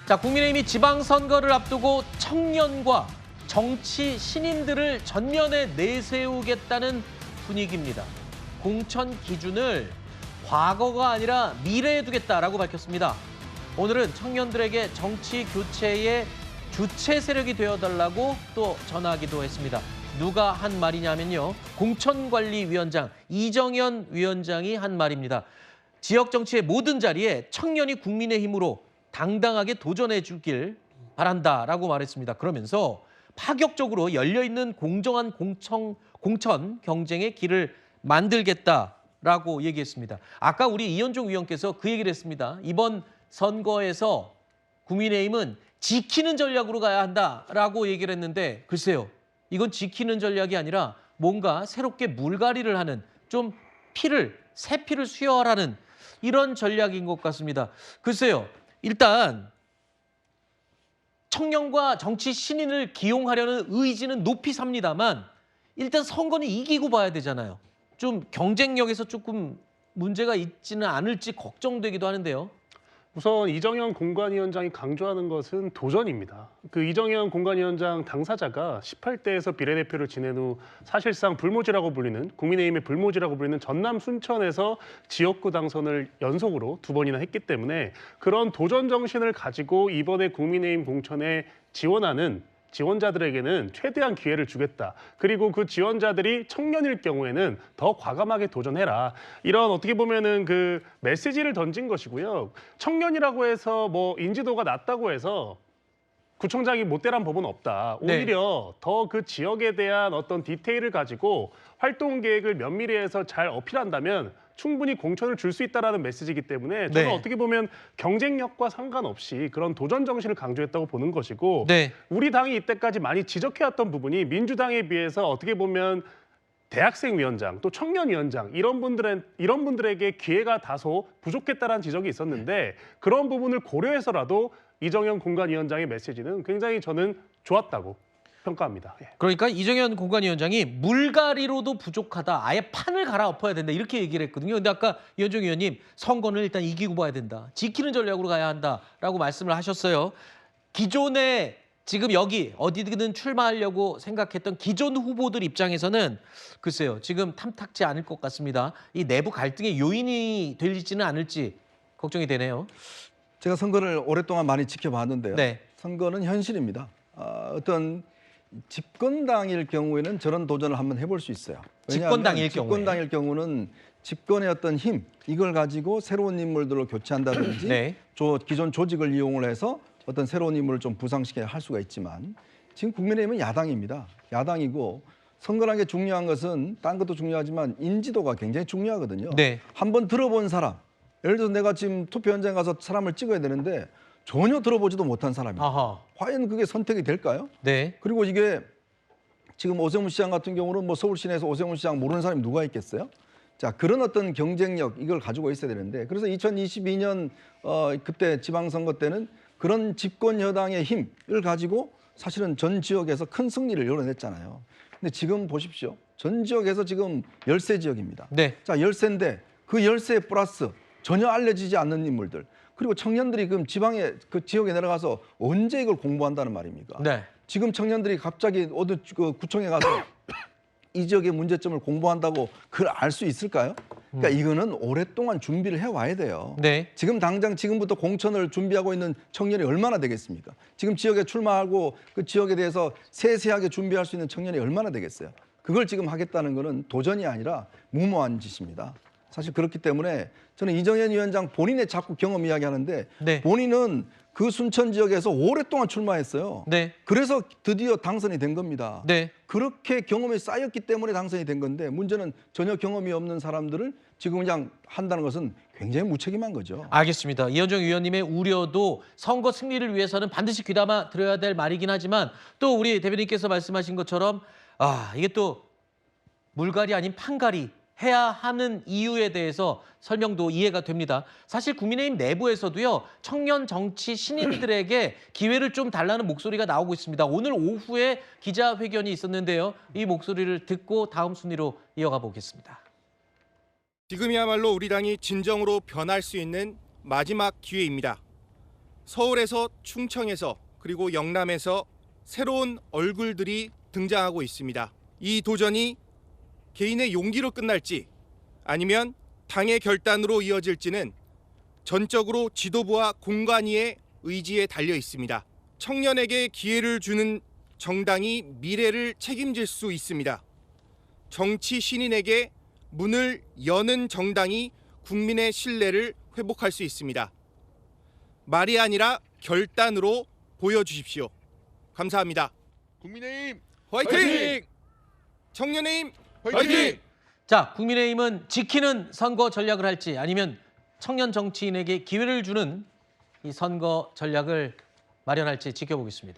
자, 국민의힘이 지방선거를 앞두고 청년과 정치 신인들을 전면에 내세우겠다는 분위기입니다. 공천 기준을 과거가 아니라 미래에 두겠다라고 밝혔습니다. 오늘은 청년들에게 정치 교체의 주체 세력이 되어달라고 또 전하기도 했습니다. 누가 한 말이냐면요. 공천관리위원장 이정현 위원장이 한 말입니다. 지역 정치의 모든 자리에 청년이 국민의힘으로 당당하게 도전해 주길 바란다라고 말했습니다. 그러면서 파격적으로 열려있는 공정한 공천 경쟁의 길을 만들겠다라고 얘기했습니다. 아까 우리 이현종 위원께서 그 얘기를 했습니다. 이번 선거에서 국민의힘은 지키는 전략으로 가야 한다라고 얘기를 했는데 글쎄요. 이건 지키는 전략이 아니라 뭔가 새롭게 물갈이를 하는 좀 새 피를 수혈하는 이런 전략인 것 같습니다. 글쎄요. 일단 청년과 정치 신인을 기용하려는 의지는 높이 삽니다만 일단 선거는 이기고 봐야 되잖아요. 좀 경쟁력에서 조금 문제가 있지는 않을지 걱정되기도 하는데요. 우선 이정현 공관위원장이 강조하는 것은 도전입니다. 그 이정현 공관위원장 당사자가 18대에서 비례대표를 지낸 후 사실상 불모지라고 불리는 국민의힘의 불모지라고 불리는 전남 순천에서 지역구 당선을 연속으로 2번이나 했기 때문에 그런 도전 정신을 가지고 이번에 국민의힘 공천에 지원하는 지원자들에게는 최대한 기회를 주겠다. 그리고 그 지원자들이 청년일 경우에는 더 과감하게 도전해라. 이런 어떻게 보면은 그 메시지를 던진 것이고요. 청년이라고 해서 뭐 인지도가 낮다고 해서 구청장이 못 되란 법은 없다. 오히려 더 그 지역에 대한 어떤 디테일을 가지고 활동 계획을 면밀히해서 잘 어필한다면 충분히 공천을 줄 수 있다는 메시지이기 때문에 저는 어떻게 보면 경쟁력과 상관없이 그런 도전 정신을 강조했다고 보는 것이고 우리 당이 이때까지 많이 지적해왔던 부분이 민주당에 비해서 어떻게 보면 대학생 위원장 또 청년 위원장 이런 분들에게 기회가 다소 부족했다는 지적이 있었는데 그런 부분을 고려해서라도 이정현 공관위원장의 메시지는 굉장히 저는 좋았다고 평가합니다. 그러니까 이정현 공관위원장이 물갈이로도 부족하다. 아예 판을 갈아엎어야 된다. 이렇게 얘기를 했거든요. 근데 아까 이현종 의원님 선거는 일단 이기고 봐야 된다. 지키는 전략으로 가야 한다라고 말씀을 하셨어요. 기존에 지금 여기 어디든 출마하려고 생각했던 기존 후보들 입장에서는 글쎄요. 지금 탐탁지 않을 것 같습니다. 이 내부 갈등의 요인이 될지는 않을지 걱정이 되네요. 제가 선거를 오랫동안 많이 지켜봤는데요. 네. 선거는 현실입니다. 어떤 집권당일 경우에는 저런 도전을 한번 해볼 수 있어요. 집권당일 경우는 집권의 어떤 힘 이걸 가지고 새로운 인물들로 교체한다든지 기존 조직을 이용을 해서 어떤 새로운 인물을 좀 부상시켜야 할 수가 있지만 지금 국민의힘은 야당입니다. 야당이고 선거라는 게 중요한 것은 딴 것도 중요하지만 인지도가 굉장히 중요하거든요. 한번 들어본 사람 예를 들어서 내가 지금 투표 현장에 가서 사람을 찍어야 되는데 전혀 들어보지도 못한 사람이에요. 과연 그게 선택이 될까요? 그리고 이게 지금 오세훈 시장 같은 경우는 뭐 서울 시내에서 오세훈 시장 모르는 사람이 누가 있겠어요? 자, 그런 어떤 경쟁력 이걸 가지고 있어야 되는데 그래서 2022년 그때 지방선거 때는 그런 집권 여당의 힘을 가지고 사실은 전 지역에서 큰 승리를 이뤄냈잖아요. 근데 지금 보십시오. 전 지역에서 지금 열세 지역입니다. 자, 열세인데 그 열세 플러스 전혀 알려지지 않는 인물들. 그리고 청년들이 그럼 지방에 그 지역에 내려가서 언제 이걸 공부한다는 말입니까? 지금 청년들이 갑자기 어느 그 구청에 가서 이 지역의 문제점을 공부한다고 그걸 알 수 있을까요? 그러니까 이거는 오랫동안 준비를 해와야 돼요. 지금 당장 지금부터 공천을 준비하고 있는 청년이 얼마나 되겠습니까? 지금 지역에 출마하고 그 지역에 대해서 세세하게 준비할 수 있는 청년이 얼마나 되겠어요? 그걸 지금 하겠다는 거는 도전이 아니라 무모한 짓입니다. 사실 그렇기 때문에 저는 이정현 위원장 본인의 자꾸 경험 이야기하는데 본인은 그 순천 지역에서 오랫동안 출마했어요. 그래서 드디어 당선이 된 겁니다. 그렇게 경험이 쌓였기 때문에 당선이 된 건데 문제는 전혀 경험이 없는 사람들을 지금 그냥 한다는 것은 굉장히 무책임한 거죠. 알겠습니다. 이현정 위원님의 우려도 선거 승리를 위해서는 반드시 귀담아 들어야 될 말이긴 하지만 또 우리 대변인께서 말씀하신 것처럼 이게 또 물갈이 아닌 판갈이 해야 하는 이유에 대해서 설명도 이해가 됩니다. 사실 국민의힘 내부에서도요. 청년 정치 신인들에게 기회를 좀 달라는 목소리가 나오고 있습니다. 오늘 오후에 기자회견이 있었는데요. 이 목소리를 듣고 다음 순위로 이어가 보겠습니다. 지금이야말로 우리 당이 진정으로 변할 수 있는 마지막 기회입니다. 서울에서 충청에서 그리고 영남에서 새로운 얼굴들이 등장하고 있습니다. 이 도전이 개인의 용기로 끝날지 아니면 당의 결단으로 이어질지는 전적으로 지도부와 공관위의 의지에 달려 있습니다. 청년에게 기회를 주는 정당이 미래를 책임질 수 있습니다. 정치 신인에게 문을 여는 정당이 국민의 신뢰를 회복할 수 있습니다. 말이 아니라 결단으로 보여주십시오. 감사합니다. 국민의힘 화이팅! 청년의힘 화이팅! 자, 국민의힘은 지키는 선거 전략을 할지 아니면 청년 정치인에게 기회를 주는 이 선거 전략을 마련할지 지켜보겠습니다.